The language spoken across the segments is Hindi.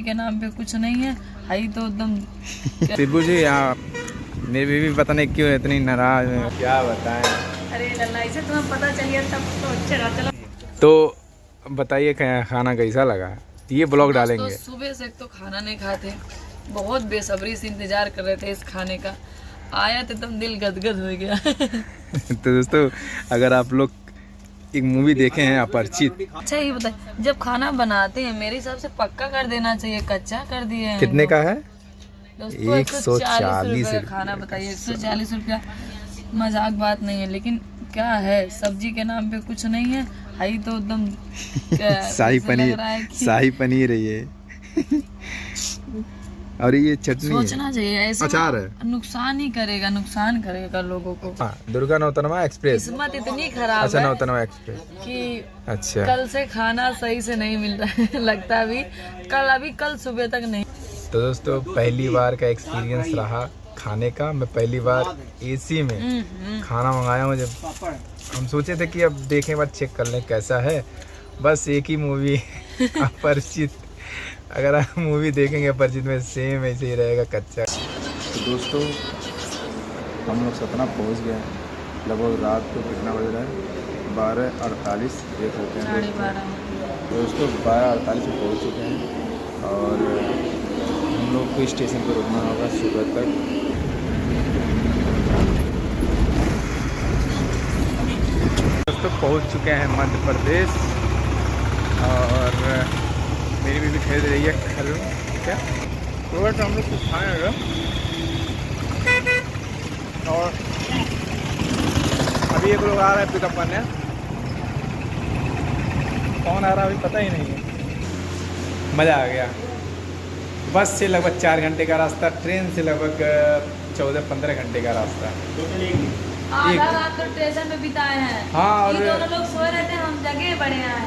के नाम पे कुछ नहीं है, हाई तो एकदम। शिबू जी यहाँ मेरी बीवी पता नहीं क्यों इतनी नाराज है, क्या बताएं। अरे लल्ला इसे तुम्हें पता चल गया तब तो अच्छा रहा। चलो तो बताइए खाना कैसा लगा, ये ब्लॉग डालेंगे। तो सुबह से तो खाना नहीं खाते, बहुत बेसब्री से इंतजार कर रहे थे इस खाने का। आया तो एकदम दिल गदगद हो गया। तो दोस्तों अगर आप लोग एक मूवी देखे हैं अपरिचित। अच्छा ये बताए, जब खाना बनाते हैं मेरे हिसाब से पक्का कर देना चाहिए, कच्चा कर दिए हैं। कितने का है? दोस्तों 140 रुपये खाना, बताइए 140 रुपया मजाक बात नहीं है। लेकिन क्या है, सब्जी के नाम पे कुछ नहीं है, हाई तो एकदम शाही पनीर है ये। और ये चटनी सोचना चाहिए, ऐसे अचार है, नुकसान ही करेगा, नुकसान करेगा लोगों को। हाँ, दुर्गा नौतनवा एक्सप्रेस। किस्मत इतनी खराब अच्छा, है नौतनवा एक्सप्रेस कि अच्छा कल से खाना सही से नहीं मिल रहा है। लगता अभी कल सुबह तक नहीं। तो दोस्तों पहली बार का एक्सपीरियंस रहा खाने का। मैं पहली बार एसी में खाना मंगाया हूँ। जब हम सोचे थे कि अब देखें, बार चेक कर लें कैसा है। बस एक ही मूवी अपरिचित, अगर आप मूवी देखेंगे अपरिचित में सेम ऐसे ही रहेगा, कच्चा। तो दोस्तों हम लोग सतना पहुँच गए हैं। लगभग रात को कितना बज रहा है? 12:48 देख होते हैं। 12:30 दोस्तों 12:48 में पहुँच चुके हैं और हम लोग को स्टेशन पर रुकना होगा सुबह तक। दोस्तों पहुँच चुके हैं मध्य प्रदेश और मेरी बीवी खरीद रही है खरू। क्या तो हम लोग कुछ खाएगा और अभी एक लोग आ रहा है पिकअप करने। कौन आ रहा है अभी पता ही नहीं है। मज़ा आ गया। बस से लगभग 4 घंटे का रास्ता, ट्रेन से लगभग 14-15 घंटे का रास्ता। आधा रात तो स्टेशन पे बिताए हैं। हाँ, और ये दोनों लोग सोए रहते हैं, हम जगह बड़े हैं।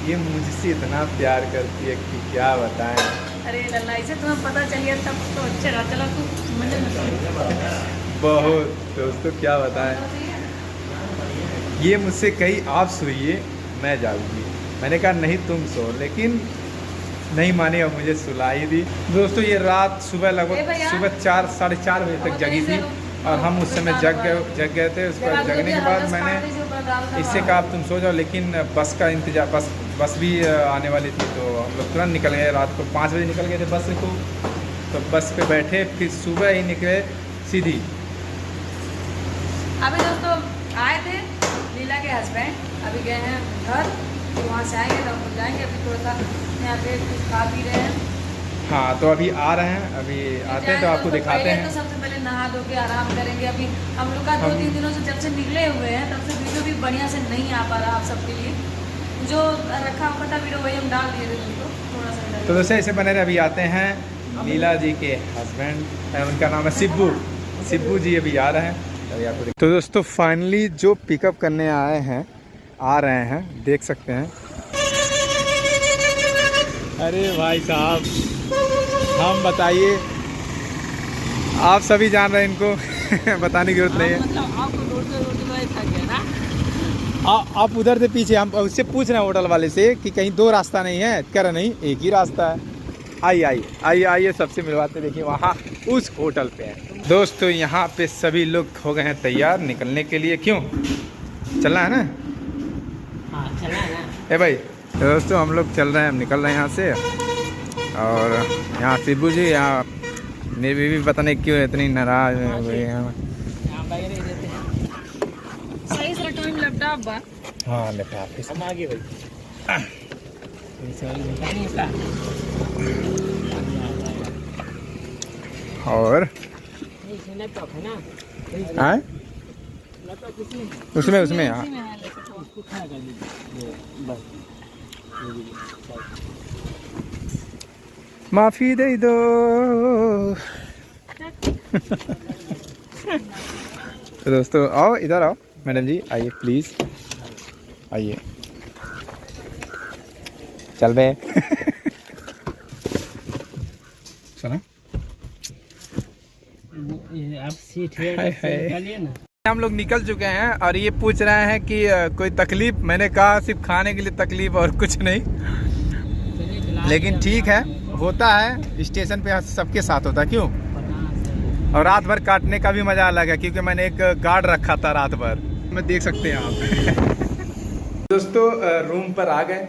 ये मुझसे इतना प्यार करती है कि क्या बताएं। अरे लल्ला इसे तुम्हें पता चल गया तब तो अच्छा रहा। चलो तू मजे बहुत दोस्तों क्या बताएं। ये मुझसे कही आप सोइए मैं जाऊंगी, मैंने कहा नहीं तुम सो, लेकिन नहीं मानी और मुझे सुला ही दी। दोस्तों ये रात सुबह लगभग सुबह 4-4:30 बजे तक जगी थी और हम उस समय जग गए थे। उसके बाद जगने के बाद मैंने इससे कहा अब तुम सो जाओ, लेकिन बस का इंतजार, बस भी आने वाली थी तो हम लोग तुरंत निकल गए। रात को 5 बजे निकल गए थे बस को। तो बस पे बैठे, फिर सुबह ही निकले सीधी। अभी दोस्तों आए थे लीला के हस्बैंड, अभी गए हैं घर, तो वहाँ से आएंगे तो हम जाएंगे। अभी थोड़ा सा यहाँ पे कुछ खा पी रहे हैं। हाँ तो अभी आ रहे हैं, अभी आते हैं तो आपको दिखाते हैं। तो सबसे पहले नहा धो के आराम करेंगे। अभी हम लोग का 2-3 दिनों से जब से निकले हुए हैं तब से वीडियो भी बढ़िया से नहीं आ पा रहा आप सबके लिए। जो रखा हुआ था वीडियो वही हम डाल दिए थे तुमको थोड़ा सा। तो दोस्तों ऐसे बने रहे। अभी आते हैं लीला जी के हस्बैंड, उनका नाम है शिबू। शिबू जी अभी आ रहे हैं, अभी आपको। तो दोस्तों फाइनली जो पिकअप करने आए हैं आ रहे हैं, देख सकते हैं। अरे भाई साहब हम बताइए, आप सभी जान रहे हैं इनको। बताने की जरूरत नहीं है। मतलब आपको रोड थक गया ना। आप उधर से पीछे, हम उससे पूछ रहे हैं होटल वाले से कि कहीं 2 रास्ता नहीं है। कह रहे नहीं एक ही रास्ता है। आइए सबसे मिलवाते। देखिए वहाँ उस होटल पे है। दोस्तों यहाँ पे सभी लोग हो गए हैं तैयार निकलने के लिए। क्यों चलना है ना? हाँ चलना है ना। ए भाई तो दोस्तों हम लोग चल रहे हैं, हम निकल रहे हैं यहाँ से। और यहाँ शिबू जी, यहाँ मेरी बीवी पता नहीं क्यों इतनी नाराज हो गई है। सही से टाइम लैपटॉप बा। हाँ लैपटॉप हम आगे भाई। और हाँ उसमें हाँ माफी दे दो। तो दोस्तों आओ, इधर आओ मैडम जी, आइए प्लीज आइए। चल बे। सुना आप सीट है ना। हम लोग निकल चुके हैं और ये पूछ रहे हैं कि कोई तकलीफ। मैंने कहा सिर्फ खाने के लिए तकलीफ और कुछ नहीं, लेकिन ठीक है होता है स्टेशन पे सबके साथ होता है, क्यों? और रात भर काटने का भी मजा अलग है, क्योंकि मैंने एक गार्ड रखा था रात भर, मैं देख सकते हैं आप। दोस्तों रूम पर आ गए,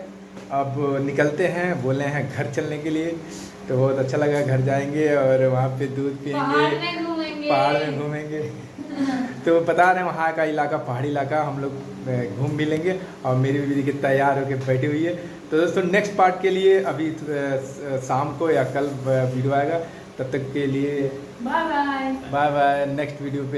अब निकलते हैं, बोले हैं घर चलने के लिए। तो बहुत अच्छा लगा, घर जाएंगे और वहाँ पे दूध पियेंगे, पहाड़ में घूमेंगे। तो बता रहे हैं वहाँ का इलाका पहाड़ी इलाका, हम लोग घूम भी लेंगे। और मेरी बीवी की तैयार होकर बैठी हुई है। तो दोस्तों नेक्स्ट पार्ट के लिए अभी शाम को या कल वीडियो आएगा, तब तक के लिए बाय बाय। नेक्स्ट वीडियो पे